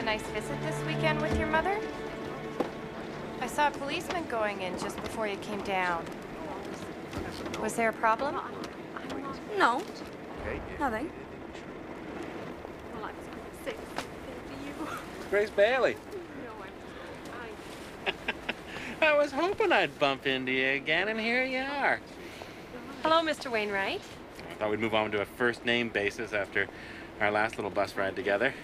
nice visit this weekend with your mother? I saw a policeman going in just before you came down. Was there a problem? No. Nothing. Grace Bailey. I was hoping I'd bump into you again, and here you are. Hello, Mr. Wainwright. I thought we'd move on to a first-name basis after our last little bus ride together.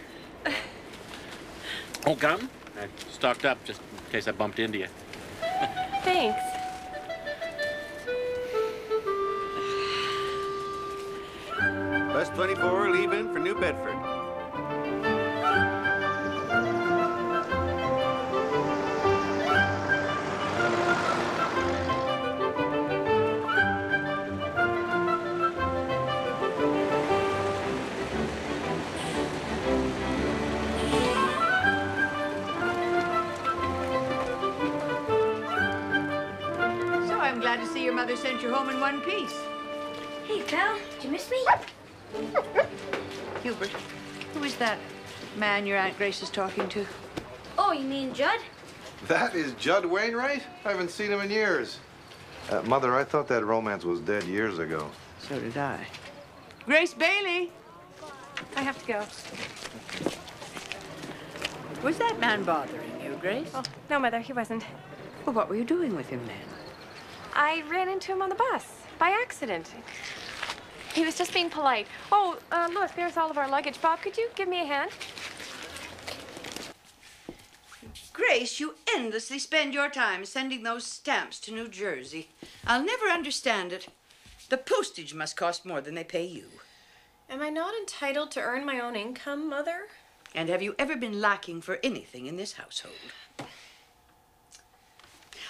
Oh, come. I stocked up just in case I bumped into you. Thanks. Bus 24 leaving for New Bedford. I'm glad to see your mother sent you home in one piece. Hey, pal, did you miss me? Hubert, who is that man your Aunt Grace is talking to? Oh, you mean Judd? That is Judd Wainwright? I haven't seen him in years. Mother, I thought that romance was dead years ago. So did I. Grace Bailey! I have to go. Was that man bothering you, Grace? Oh, no, Mother, he wasn't. Well, what were you doing with him then? I ran into him on the bus by accident. He was just being polite. Oh, look, there's all of our luggage. Bob, could you give me a hand? Grace, you endlessly spend your time sending those stamps to New Jersey. I'll never understand it. The postage must cost more than they pay you. Am I not entitled to earn my own income, Mother? And have you ever been lacking for anything in this household?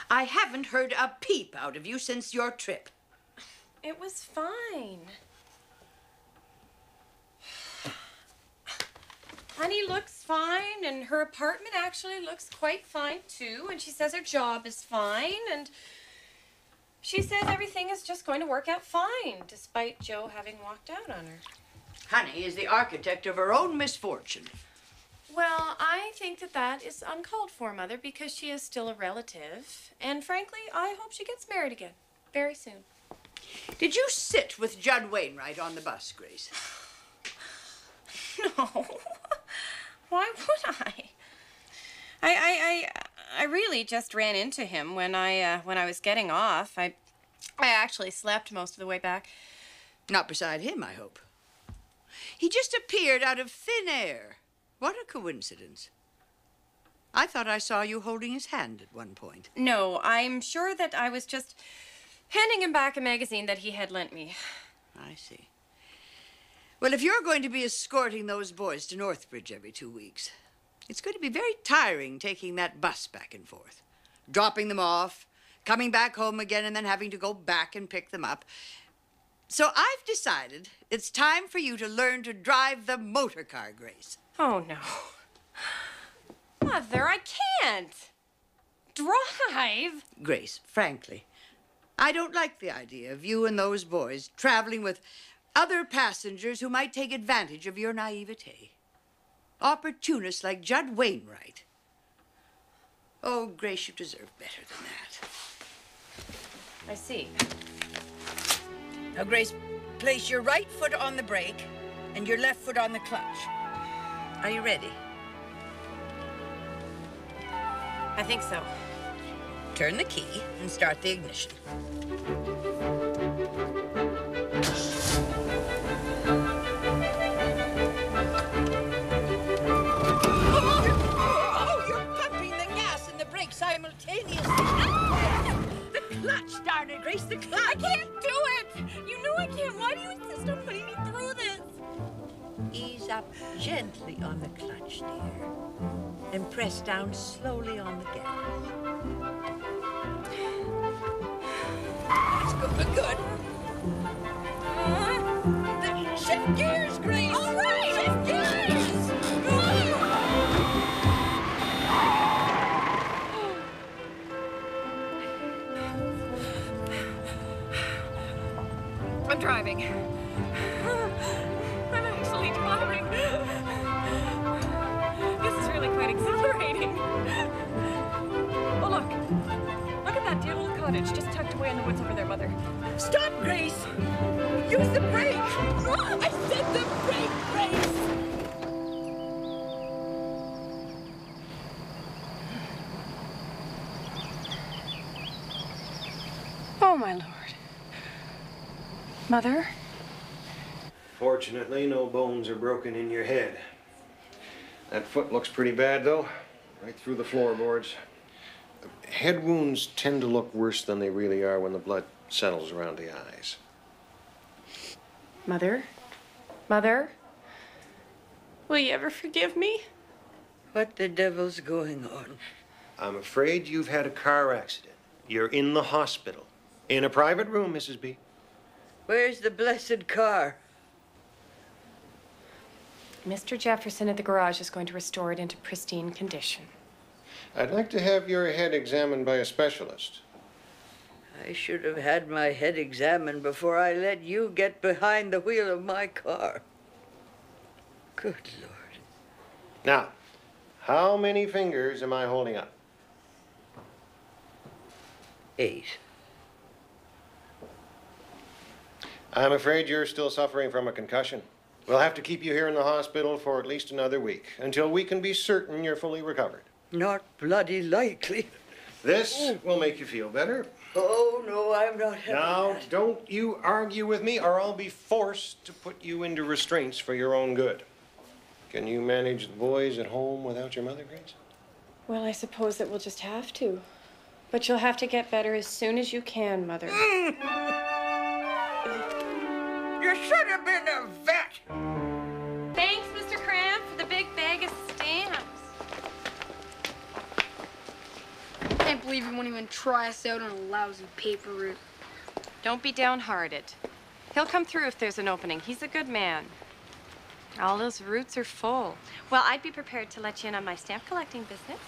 I haven't heard a peep out of you since your trip. It was fine. Honey looks fine, and her apartment actually looks quite fine, too. And she says her job is fine, and she says everything is just going to work out fine, despite Joe having walked out on her. Honey is the architect of her own misfortune. Well, I think that is uncalled for, Mother, because she is still a relative. And frankly, I hope she gets married again very soon. Did you sit with Judd Wainwright on the bus, Grace? No. Why would I? I really just ran into him when I was getting off. I actually slept most of the way back. Not beside him, I hope. He just appeared out of thin air. What a coincidence. I thought I saw you holding his hand at one point. No, I'm sure that I was just handing him back a magazine that he had lent me. I see. Well, if you're going to be escorting those boys to Northbridge every 2 weeks, it's going to be very tiring taking that bus back and forth, dropping them off, coming back home again, and then having to go back and pick them up. So I've decided it's time for you to learn to drive the motor car, Grace. Oh, no. Mother, I can't. Drive? Grace, frankly, I don't like the idea of you and those boys traveling with other passengers who might take advantage of your naivete. Opportunists like Judd Wainwright. Oh, Grace, you deserve better than that. I see. Now, Grace, place your right foot on the brake and your left foot on the clutch. Are you ready? I think so. Turn the key and start the ignition. Oh, you're pumping the gas and the brake simultaneously. The clutch, darn it, Grace, the clutch. I can't do it. You know I can't. Why do you insist on putting me through this? Ease up gently on the clutch, dear, and press down slowly on the gas. That's good, good. Shift gears, Grace. All right, shift gears. I'm driving. I'm actually driving. This is really quite exhilarating. Oh, look. Look at that dear little cottage just tucked away in the woods over there, Mother. Stop, Grace! Use the brake! I said the brake, Grace! Oh, my Lord. Mother? Fortunately, no bones are broken in your head. That foot looks pretty bad, though. Right through the floorboards. Head wounds tend to look worse than they really are when the blood settles around the eyes. Mother? Mother? Will you ever forgive me? What the devil's going on? I'm afraid you've had a car accident. You're in the hospital. In a private room, Mrs. B. Where's the blessed car? Mr. Jefferson at the garage is going to restore it into pristine condition. I'd like to have your head examined by a specialist. I should have had my head examined before I let you get behind the wheel of my car. Good Lord. Now, how many fingers am I holding up? 8. I'm afraid you're still suffering from a concussion. We'll have to keep you here in the hospital for at least another week, until we can be certain you're fully recovered. Not bloody likely. This will make you feel better. Oh, no, I'm not having Now, that. don't you argue with me, or I'll be forced to put you into restraints for your own good. Can you manage the boys at home without your mother, Grace? Well, I suppose that we'll just have to. But you'll have to get better as soon as you can, Mother. You should have been a vet. Thanks, Mr. Cramp, for the big bag of stamps. I can't believe he won't even try us out on a lousy paper route. Don't be downhearted. He'll come through if there's an opening. He's a good man. All those routes are full. Well, I'd be prepared to let you in on my stamp collecting business.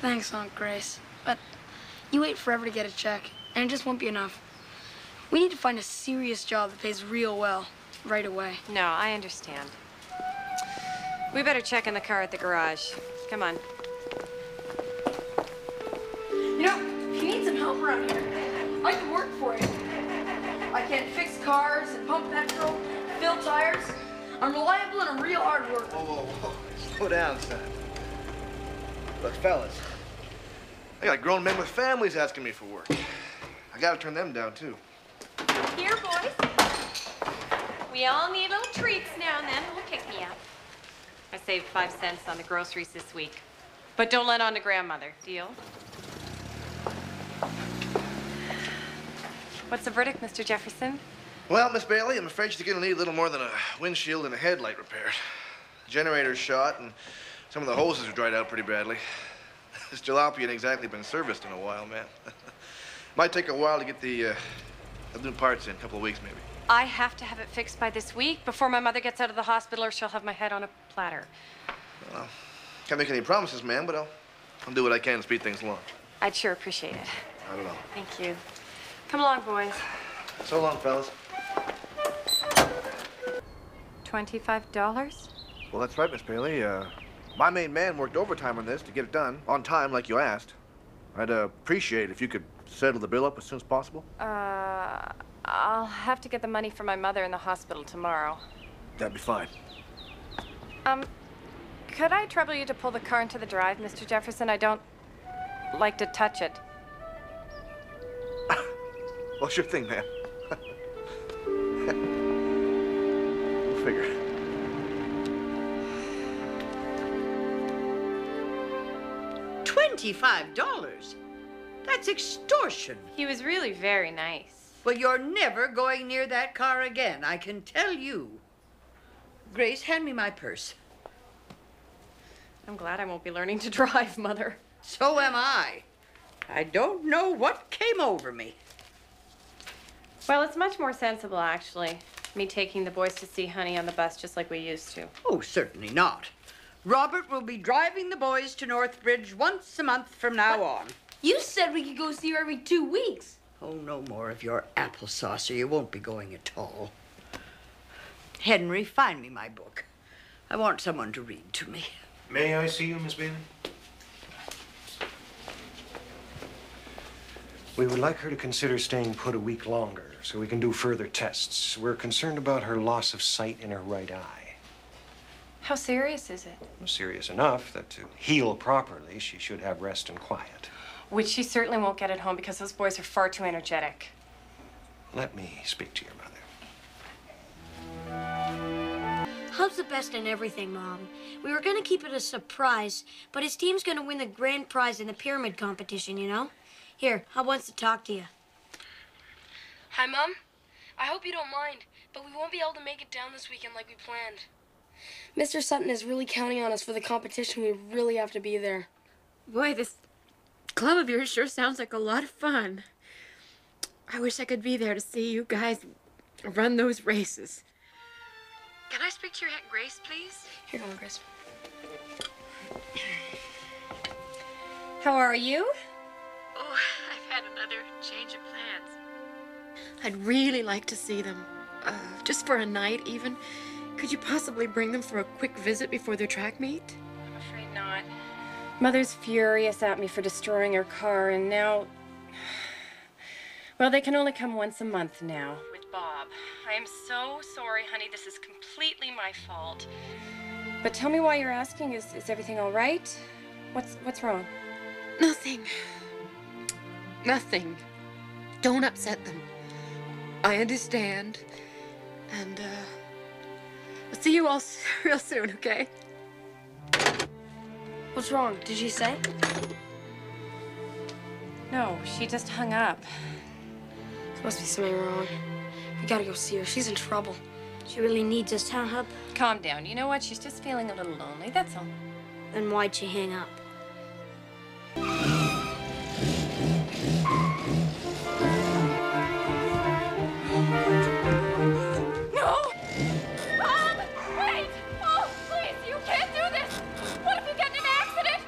Thanks, Aunt Grace. But you wait forever to get a check, and it just won't be enough. We need to find a serious job that pays real well, right away. No, I understand. We better check in the car at the garage. Come on. You know, if you need some help around here, I can work for you. I can fix cars and pump petrol, fill tires. I'm reliable and a real hard worker. Whoa. Slow down, son. Look, fellas, I got grown men with families asking me for work. I gotta turn them down, too. Here, boys. We all need little treats now and then. We'll pick me up. I saved 5 cents on the groceries this week. But don't let on to grandmother. Deal? What's the verdict, Mr. Jefferson? Well, Miss Bailey, I'm afraid she's gonna need a little more than a windshield and a headlight repaired. The generator's shot, and some of the hoses are dried out pretty badly. This jalopy ain't exactly been serviced in a while, man. Might take a while to get the new parts in, a couple of weeks, maybe. I have to have it fixed by this week before my mother gets out of the hospital or she'll have my head on a platter. Well, can't make any promises, man, but I'll do what I can to speed things along. I'd sure appreciate it. I don't know. Thank you. Come along, boys. So long, fellas. $25? Well, that's right, Miss Bailey. My main man worked overtime on this to get it done on time, like you asked. I'd appreciate it if you could settle the bill up as soon as possible. I'll have to get the money for my mother in the hospital tomorrow. That'd be fine. Could I trouble you to pull the car into the drive, Mr. Jefferson? I don't like to touch it. Well, sure thing, man. We'll figure. $25? That's extortion. He was really very nice. Well, you're never going near that car again, I can tell you. Grace, hand me my purse. I'm glad I won't be learning to drive, Mother. So am I. I don't know what came over me. Well, it's much more sensible, actually. Me taking the boys to see Honey on the bus just like we used to. Oh, certainly not. Robert will be driving the boys to Northbridge once a month from now on. You said we could go see her every 2 weeks. Oh, no more of your applesauce, or you won't be going at all. Henry, find me my book. I want someone to read to me. May I see you, Miss Bailey? We would like her to consider staying put a week longer so we can do further tests. We're concerned about her loss of sight in her right eye. How serious is it? Well, serious enough that to heal properly, she should have rest and quiet. Which she certainly won't get at home because those boys are far too energetic. Let me speak to your mother. Hub's the best in everything, Mom. We were gonna keep it a surprise, but his team's gonna win the grand prize in the pyramid competition, you know? Here, Hub wants to talk to you. Hi, Mom. I hope you don't mind, but we won't be able to make it down this weekend like we planned. Mr. Sutton is really counting on us for the competition. We really have to be there. Boy, this club of yours sure sounds like a lot of fun. I wish I could be there to see you guys run those races. Can I speak to your Aunt Grace, please? Here, come on, Grace. How are you? Oh, I've had another change of plans. I'd really like to see them. Just for a night, even. Could you possibly bring them for a quick visit before their track meet? I'm afraid not. Mother's furious at me for destroying her car, and now... Well, they can only come once a month now, with Bob. I am so sorry, honey. This is completely my fault. But tell me why you're asking. Is everything all right? What's wrong? Nothing. Nothing. Don't upset them. I understand. And, I'll see you all real soon, okay? What's wrong? Did she say? No, she just hung up. There must be something wrong. We gotta go see her. She's in trouble. She really needs us, huh, Hub? Calm down. You know what? She's just feeling a little lonely, that's all. Then why'd she hang up? No! Bob! Wait! Oh, please, you can't do this! What if you get in an accident?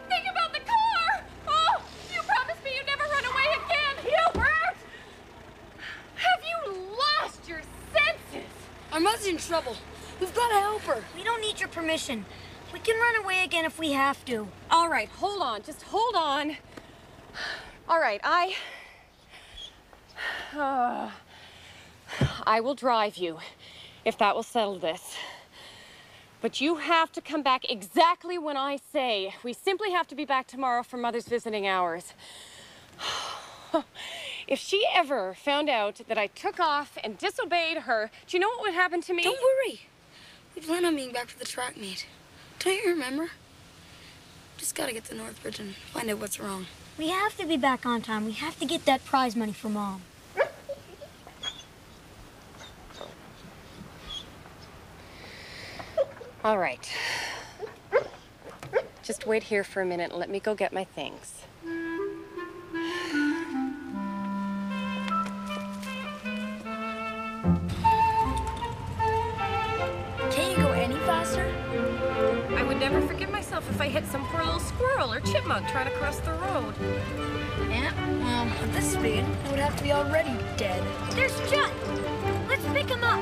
Think about the car! Oh, you promised me you'd never run away again! Hubert! Have you lost your senses? Our mother's in trouble. We've got to help her. We don't need your permission. We can run away again if we have to. All right, hold on. Just hold on. All right, I will drive you, if that will settle this. But you have to come back exactly when I say. We simply have to be back tomorrow for Mother's visiting hours. If she ever found out that I took off and disobeyed her, do you know what would happen to me? Don't worry. We plan on being back for the track meet. Don't you remember? Just gotta get to Northbridge and find out what's wrong. We have to be back on time. We have to get that prize money for Mom. All right. Just wait here for a minute and let me go get my things. Can't you go any faster? I would never forgive myself if I hit some poor little squirrel or chipmunk trying to cross the road. Yeah, well, at this speed, it would have to be already dead. There's Judd. Let's pick him up.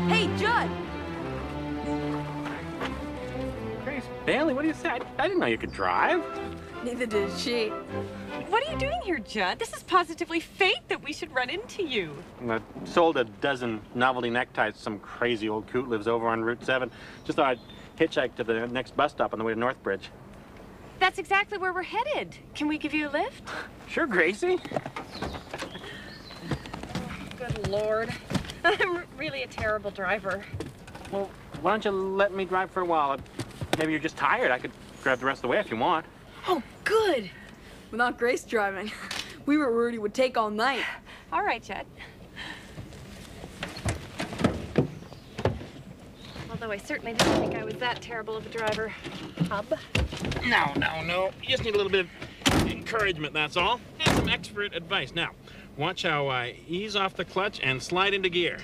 Hey, Judd! Grace Bailey, what do you say? I didn't know you could drive. Neither did she. What are you doing here, Judd? This is positively fate that we should run into you. I sold a dozen novelty neckties to some crazy old coot lives over on Route 7. Just thought I'd hitchhike to the next bus stop on the way to Northbridge. That's exactly where we're headed. Can we give you a lift? Sure, Gracie. Good Lord. I'm really a terrible driver. Well, why don't you let me drive for a while? Maybe you're just tired. I could drive the rest of the way if you want. Oh, good. Without Grace driving, we were worried it would take all night. All right, Judd. Although I certainly didn't think I was that terrible of a driver. Hub. No. You just need a little bit of encouragement, that's all. And some expert advice. Now, watch how I ease off the clutch and slide into gear.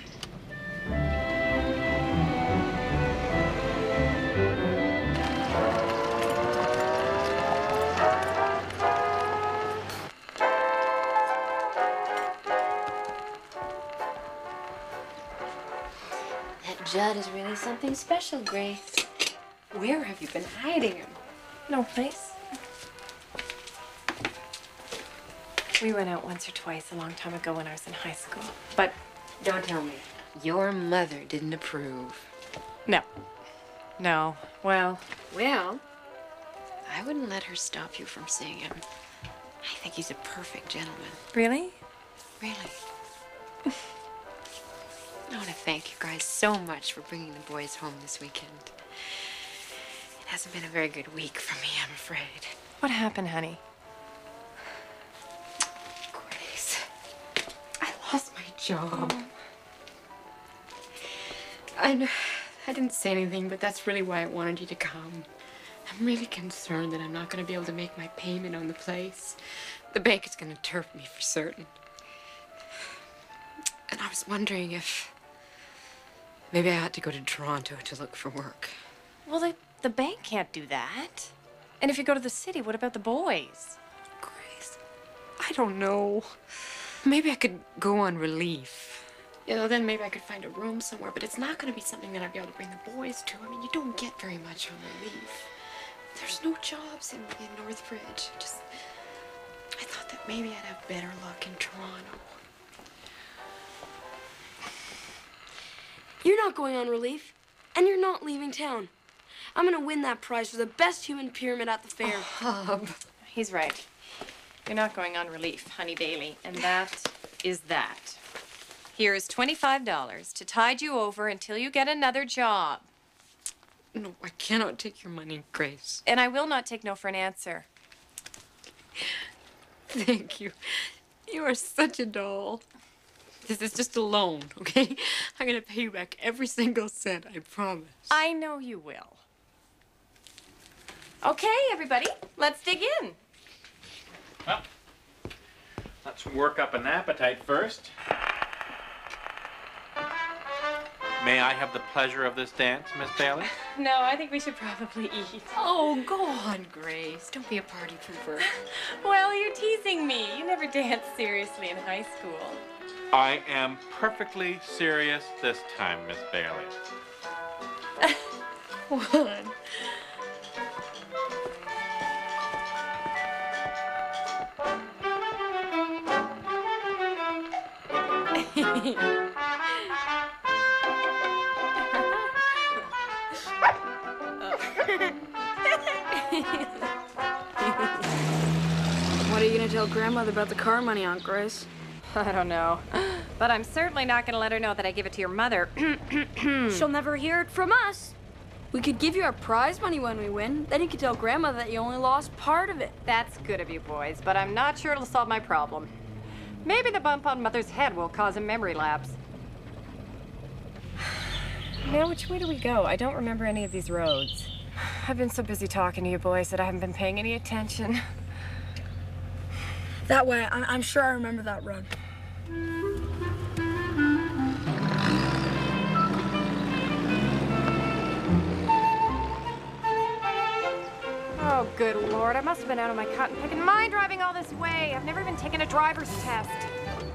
That Judd is really something special, Grace. Where have you been hiding him? No place. We went out once or twice a long time ago when I was in high school. But Don't tell me. Your mother didn't approve. no. No. Well, Well, I wouldn't let her stop you from seeing him. I think he's a perfect gentleman. really? Really. I want to thank you guys so much for bringing the boys home this weekend. It hasn't been a very good week for me, I'm afraid. What happened, honey? Grace, I lost my job. I know I didn't say anything, but that's really why I wanted you to come. I'm really concerned that I'm not going to be able to make my payment on the place. The bank is going to turf me for certain. And I was wondering if maybe I ought to go to Toronto to look for work. Well, the bank can't do that. And if you go to the city, what about the boys? Grace, I don't know. Maybe I could go on relief. You know, then maybe I could find a room somewhere, but it's not going to be something that I'd be able to bring the boys to. I mean, you don't get very much on relief. There's no jobs in Northbridge. I thought that maybe I'd have better luck in Toronto. You're not going on relief, and you're not leaving town. I'm gonna win that prize for the best human pyramid at the fair. Hub. He's right. You're not going on relief, Honey Bailey, and that is that. Here is $25 to tide you over until you get another job. No, I cannot take your money, Grace. And I will not take no for an answer. Thank you. You are such a doll. This is just a loan, okay? I'm gonna pay you back every single cent, I promise. I know you will. Okay, everybody, let's dig in. Well, let's work up an appetite first. May I have the pleasure of this dance, Miss Bailey? No, I think we should probably eat. Oh, go on, Grace. Don't be a party pooper. Well, you're teasing me. You never danced seriously in high school. I am perfectly serious this time, Miss Bailey. One. What are you gonna tell grandmother about the car money, Aunt Grace? I don't know. But I'm certainly not going to let her know that I give it to your mother. She'll never hear it from us. We could give you our prize money when we win. Then you could tell grandmother that you only lost part of it. That's good of you, boys, but I'm not sure it'll solve my problem. Maybe the bump on Mother's head will cause a memory lapse. Now, which way do we go? I don't remember any of these roads. I've been so busy talking to you boys that I haven't been paying any attention. That way, I'm sure I remember that road. Oh, good Lord, I must have been out of my cotton picking mind driving all this way. I've never even taken a driver's test.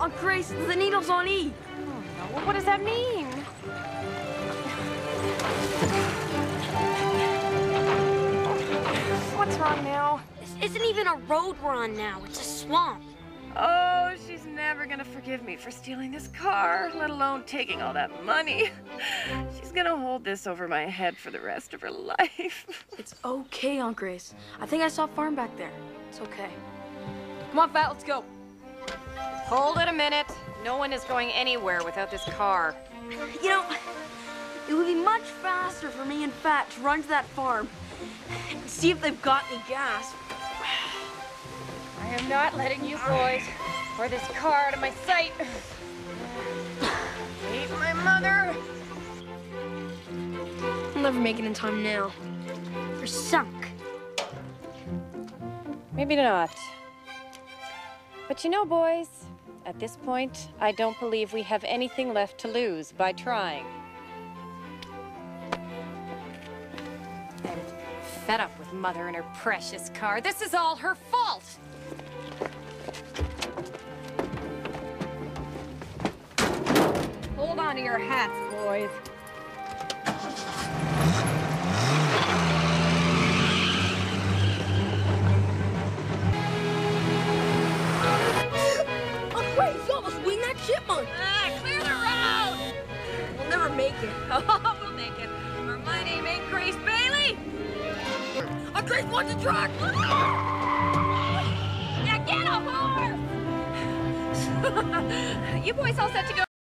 Aunt Grace, the needle's on E. Oh, no. Well, what does that mean? What's wrong now? This isn't even a road we're on now. It's a swamp. Oh, she's never gonna forgive me for stealing this car, let alone taking all that money. She's gonna hold this over my head for the rest of her life. It's okay, Aunt Grace. I think I saw a farm back there. It's okay. Come on, Fat, let's go. Hold it a minute. No one is going anywhere without this car. You know, it would be much faster for me and Fat to run to that farm and see if they've got any gas. I am not letting you boys or this car out of my sight. Hate my mother. I'll never make it in time now. We're sunk. Maybe not. But you know, boys, at this point, I don't believe we have anything left to lose by trying. I'm fed up with Mother and her precious car. This is all her fault. Hold on to your hats, boys. Come on. Clear the road! We'll never make it. Oh, we'll make it. Or my name ain't Grace Bailey. Grace wants a truck. Yeah, get a horse! You boys all set to go?